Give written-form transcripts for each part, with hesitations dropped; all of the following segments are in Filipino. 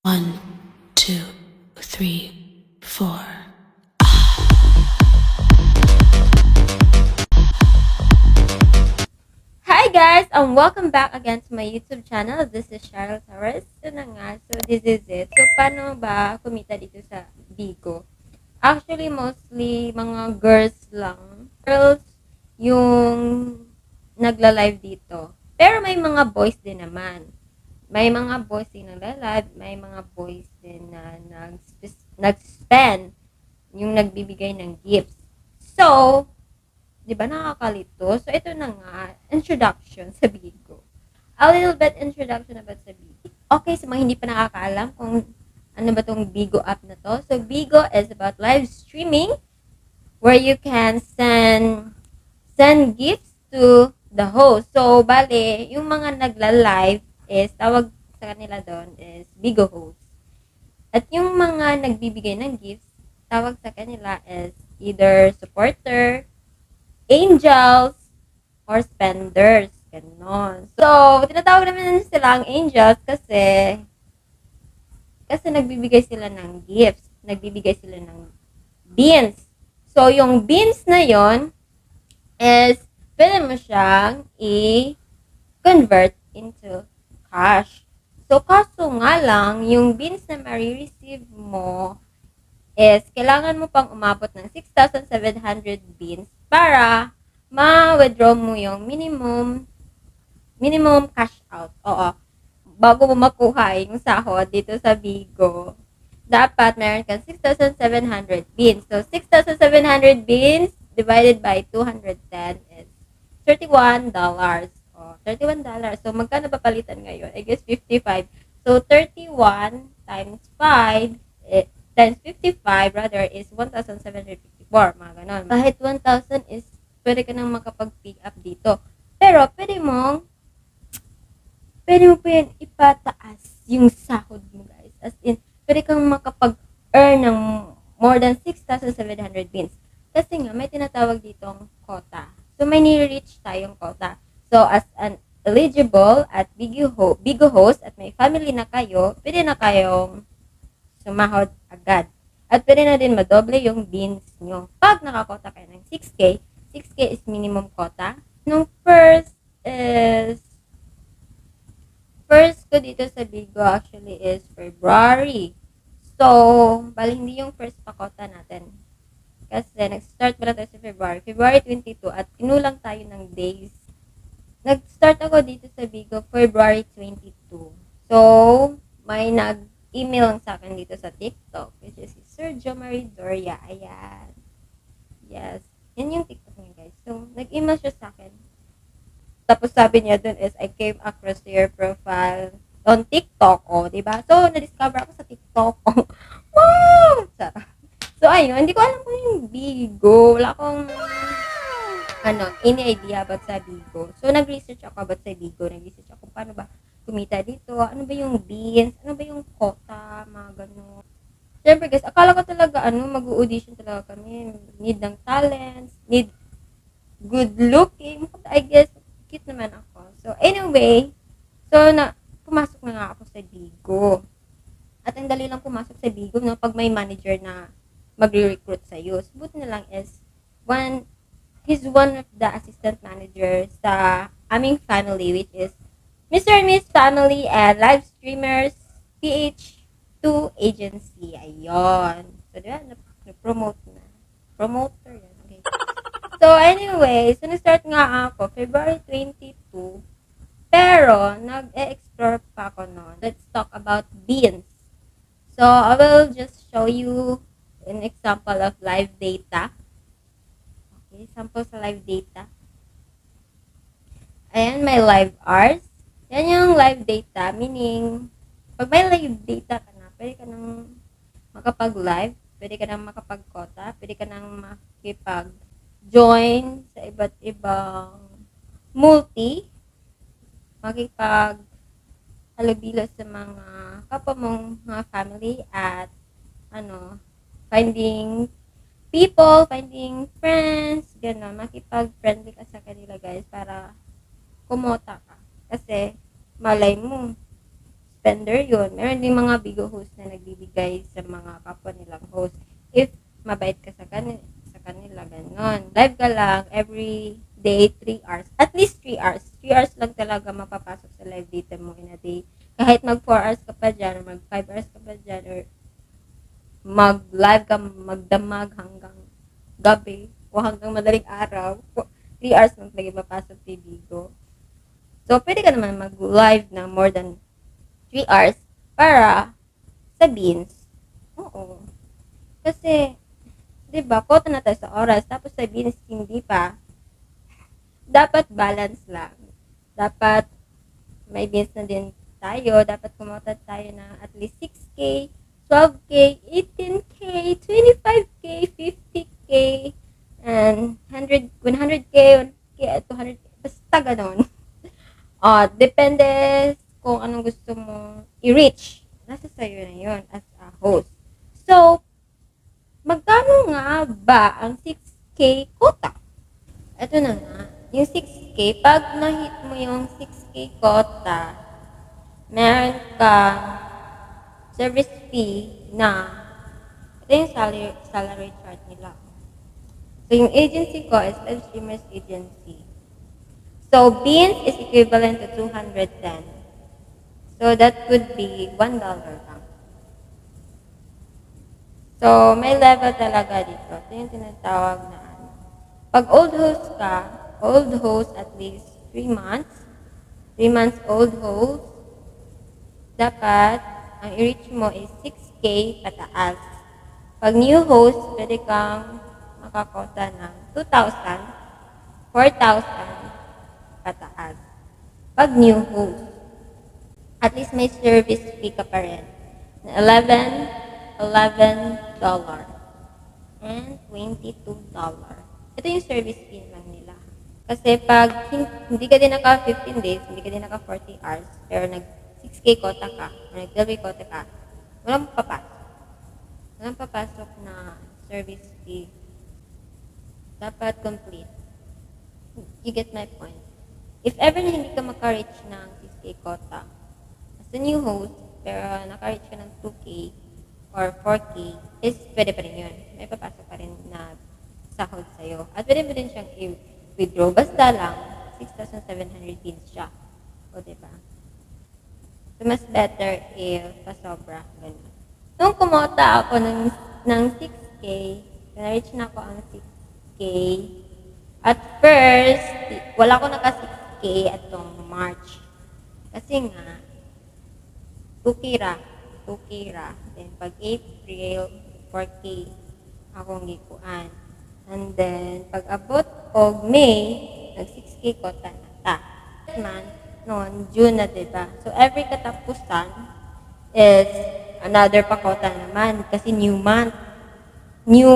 1, 2, 3, 4. Hi guys, welcome back again to my YouTube channel. This is Torres. So na nga, so this is it. So paano ba kumita dito sa Bigo? Actually, mostly mga girls lang. Girls yung nagla-live dito. Pero may mga boys din naman. May mga boys din nagla-live, may mga boys din na nag-spend yung nagbibigay ng gifts. So, di ba nakakalito? So, ito na nga, introduction sa Bigo. A little bit introduction about sa Bigo. Okay, sa mga hindi pa nakakaalam kung ano ba tong Bigo app na to. So, Bigo is about live streaming where you can send gifts to the host. So, bale, yung mga nagla-live is, tawag sa kanila doon is Bigo host. At yung mga nagbibigay ng gifts, tawag sa kanila is either supporter, angels, or spenders. Ganon. So, tinatawag naman silang angels kasi nagbibigay sila ng gifts. Nagbibigay sila ng beans. So, yung beans na yon is pwede mo siyang i-convert into cash. So, kaso nga lang, yung beans na ma-receive mo is kailangan mo pang umabot ng 6,700 beans para ma-withdraw mo yung minimum cash out. Oo. Bago mo makuha yung sahod dito sa Bigo, dapat meron kang 6,700 beans. So, 6,700 beans divided by 210 is $31. Oh, $31. So, magkano ba palitan ngayon? I guess 55. So, 31 times 5 times 55 rather is 1,754. Mga ganon. Kahit 1,000 is pwede ka nang makapag-pick up dito. Pero, pwede mo po yan ipataas yung sahod mo, guys. As in, pwede kang makapag-earn ng more than 6,700 beans. Kasi nga, may tinatawag ditong quota. So, may ni-reach tayong quota. So, as an eligible at Bigo host at may family na kayo, pwede na kayong sumahod agad. At pwede na din madoble yung beans nyo. Pag nakakota kayo ng 6K, 6K is minimum quota. Nung first ko dito sa Bigo actually is February. So, bali hindi yung first pakota natin. Kasi nag-start pala tayo sa February 22 at kinulang tayo ng days. Nag-start ako dito sa Bigo February 22. So, may nag-email lang sa akin dito sa TikTok which is si Sir Jo Marie Doria. Ayan. Yes. Yan yung TikTok niya, guys. So, nag-email siya sa akin. Tapos sabi niya dun is, I came across your profile on TikTok, diba? So, na-discover ako sa TikTok. Wow! So, ayun, hindi ko alam kung yung Bigo. Wala akong, any idea about sa Bigo. So, nag-research ako about sa Bigo. Nag-research ako paano ba kumita dito. Ano ba yung beans? Ano ba yung quota? Mga ganun. Siyempre, guys, akala ko talaga, mag-audition talaga kami. Need ng talents. Need good looking. I guess, cute naman ako. So, anyway, pumasok na nga ako sa Bigo. At ang dali lang pumasok sa Bigo, no, pag may manager na magre-recruit sa'yo. So, buti na lang is, he's one of the assistant managers sa aming family, which is Mr. and Miss Family and Live Streamers PH2 Agency. Ayun. So, diba, na-promote na. Promoter yan. Okay. So, anyway, so nag-start nga ako February 22. Pero, nag-explore pa ako noon. Let's talk about beans. So, I will just show you an example of live data. Okay, sample sa live data. Ayan, may live hours. Yan yung live data, meaning, pag may live data ka na, pwede ka nang makapag-live, pwede ka nang makapag-quota, pwede ka nang makipag-join sa iba't ibang makipag-halubilo sa mga kapwa mong mga family at finding people, finding friends, gano'n, makipag-friendly ka sa kanila, guys, para kumota ka. Kasi, malay mo, spender yun. Meron din mga Bigo host na nagbibigay sa mga kapwa nilang host. If mabait ka sa kanila, ganon. Live ka lang every day, 3 hours. At least 3 hours. 3 hours lang talaga mapapasok sa live data mo in a day. Kahit mag 4 hours ka pa dyan, or mag 5 hours ka pa dyan, or mag-live ka, magdamag hanggang gabi, o hanggang madaling araw, 3 hours lang talaga mapasok sa Bigo. So, pwede ka naman mag-live na more than 3 hours para sa beans. Oo. Kasi, di ba, quota na tayo sa oras, tapos sa beans, hindi pa. Dapat balance lang. Dapat may beans na din tayo. Dapat kumota tayo na at least 6K, 12K, 18K, 25K, 50K, and 100K, 1K, 200K. Basta ganon. Depende kung anong gusto mo i-reach. Nasa sayo na yun as a host. So, magkano nga ba ang 6K quota? Ito na nga. Yung 6K, pag na-hit mo yung 6K quota, meron kang service fee na ito yung salary chart nila. So, yung agency ko is Live Streamers Agency. So, beans is equivalent to 210. So, that could be $1 lang. So, may level talaga dito. Ito yung tinatawag na ano. Pag old host ka, old host at least 3 months, 3 months old host, dapat ang i-reach mo is 6K pataas. Pag new host, pwede kang makakota ng 2,000, 4,000, pataas. Pag new host, at least may service fee ka pa rin. $11 and $22. Ito yung service fee lang nila. Kasi pag hindi ka din naka 15 days, hindi ka din naka 40 hours, pero nag 6K quota ka, o nag 12K quota ka, walang papasok. Walang papasok na service fee. Dapat complete. You get my point. If ever na hindi ka maka-reach ng 6K quota, as a new host, pero naka-reach ka ng 2K or 4K, is pwede pa rin yun. May papasok pa rin na sahod sa'yo. At pwede mo din siyang i-withdraw. Basta lang, 6,700 beans siya. O, diba? So, mas better if pasobra. Ganun. Nung kumota ako ng 6K, na-reach na ako ang 6K, at first, wala ko naka 6K atong March. Kasi nga, 2K ra. Then, pag April, 4K akong gikuan. And then, pag abot og May, nag 6K quota na ta. Month, noon, June na, diba? So, every katapusan is another pa quota naman. Kasi new month. New,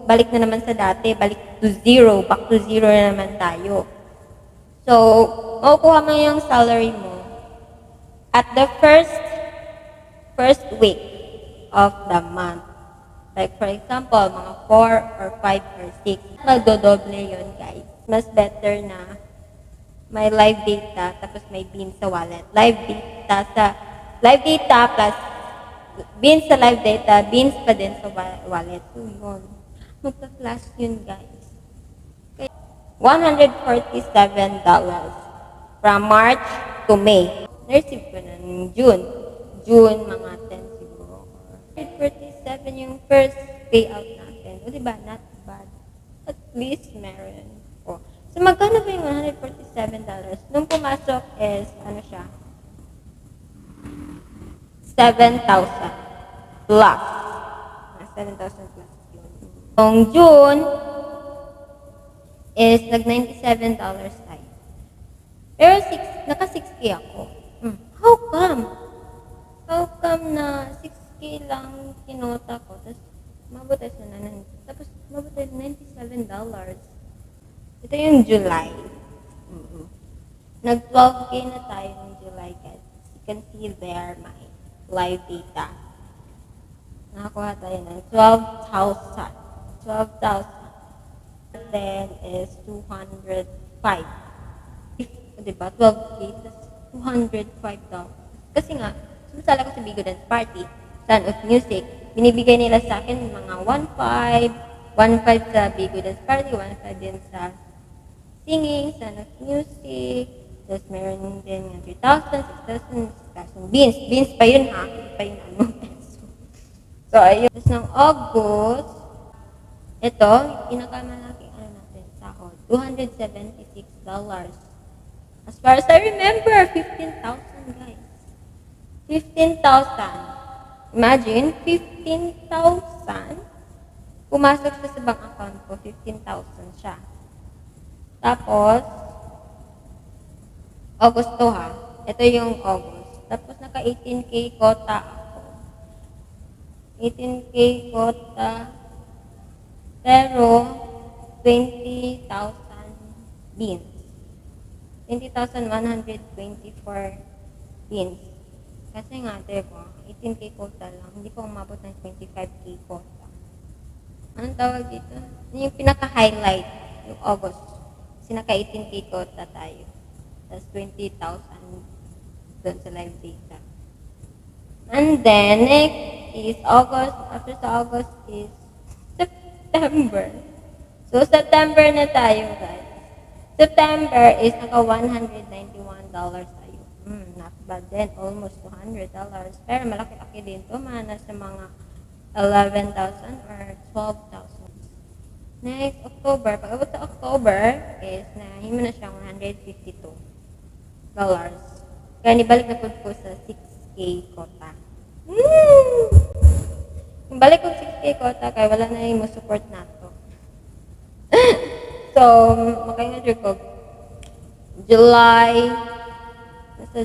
balik na naman sa dati, balik to zero, back to zero na naman tayo. So, makukuha mo yung salary mo at the first week of the month. Like for example, mga 4 or 5 or 6. Magdodoble yun, guys. Mas better na may live data tapos may beans sa wallet. Live data plus beans sa live data, beans pa din sa wallet. So, yun. Magpa-flash yun, guys. Okay. $147 from March to May. Na-receive ko na ng June. June, mga 10 siguro. 147 yung first payout natin. O, diba? Not bad. At least meron. O. So, magkano ba yung $147? Nung pumasok is, ano siya? 7,000 plus. 7,000 plus yun. Nung June is nag $97 tayo. Pero naka 6K ako. How come? How come na 6K lang kinota ko, tapos mabutas na tapos mabutas $97. Ito yung July. Nag 12K na tayo ng July, guys. You can see there my live data. Nakakuha tayo ng 12,000. 12,000. Then is 205. Diba? 12K, tas $205. Kasi nga, sumasala ko sa Bigo Dance Party, Sound of Music. Binibigay nila sa akin mga 1.5, 1.5 sa Bigo Dance Party, 1.5 din sa singing, Sound of Music. Tapos meron din yung 3,000, 6,000, 6,000 beans. Beans pa yun ha, hindi pa yun ano. So, ayun. Tapos ng August, ito, pinakamalaking ano natin, sahod, $276. As far as I remember, 15,000 guys. 15,000. Imagine, 15,000. Pumasok siya sa bank account ko, 15,000 siya. Tapos, August to ha. Ito yung August. Tapos naka 18K quota ako. 18K quota. Pero, 20,000 beans. 20,124 beans. Kasi nga, diba, 18K quota lang. Hindi ko umabot ng 25K quota. Anong tawag dito? Yung pinaka-highlight, yung August. Kasi naka 18K quota tayo. Tapos 20,000 doon sa live data. And then, next is August. After sa August is September. So, September na tayo, guys. September is naka $191 tayo. Not bad din. Almost $200. Pero malaki-laki din ito. Nasa mga 11,000 or 12,000. Next, October. Pag abot sa October is nahimo na siyang $152. Kaya nibalik na po sa 6K quota. Balik ko 6K quota kaya wala na yung support na to. So, makaingadyo ko. Nasa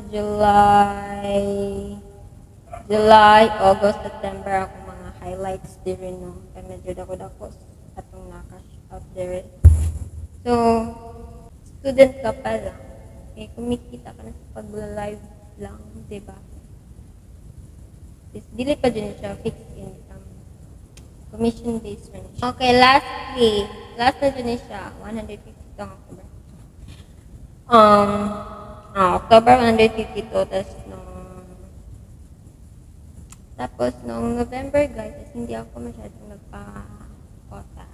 July, August, September ako mga highlights din no. Kaya medyo dako atong nakash out there. So, student ka pa lang. Eh, kumikita ka na sa pag-live lang, diba? Dili pa dyan siya, fixed income. Commission-based rin siya. Okay, last na dyan siya, 152 ang October. October 152, tapos nung November, guys, hindi ako masyadong nagpa-kota.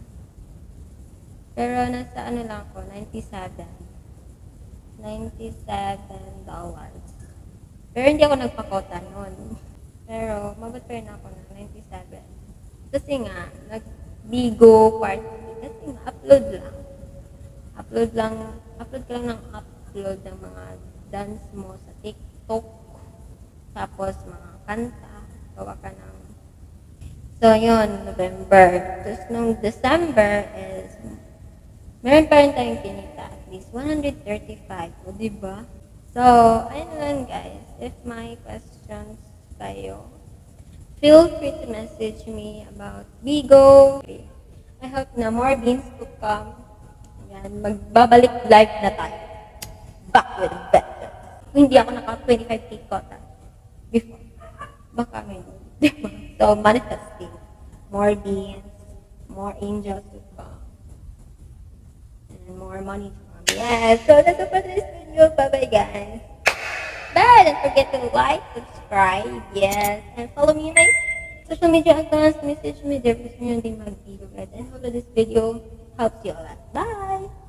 Pero nasa ano lang ako, $97. Pero hindi ako nagpakota noon. Pero mabot pa rin ako ng 97. Kasi nga, nag-bigo party. Kasi nga, upload ka lang ng upload ng mga dance mo sa TikTok. Tapos mga kanta. Gawa ka ng... So, yun, November. Tapos nung December is... Meron pa rin tayong kinita. At least 135. O, diba? So, ayun lang guys. If may questions kayo, feel free to message me about Bigo. I hope na more beans to come. Ayan, magbabalik live na tayo. Back with better. Hindi ako naka 25K quota before. Baka ngayon. Diba? So, manifesting. More beans, more angels to come. And more money to come. Yes, so that's all for this video. Bye-bye guys. Bye! Don't forget to like, subscribe, yes, and follow me in my social media accounts. Message me there. Gusto nyo din mag-video guys. And hope that this video helps you a lot. Bye!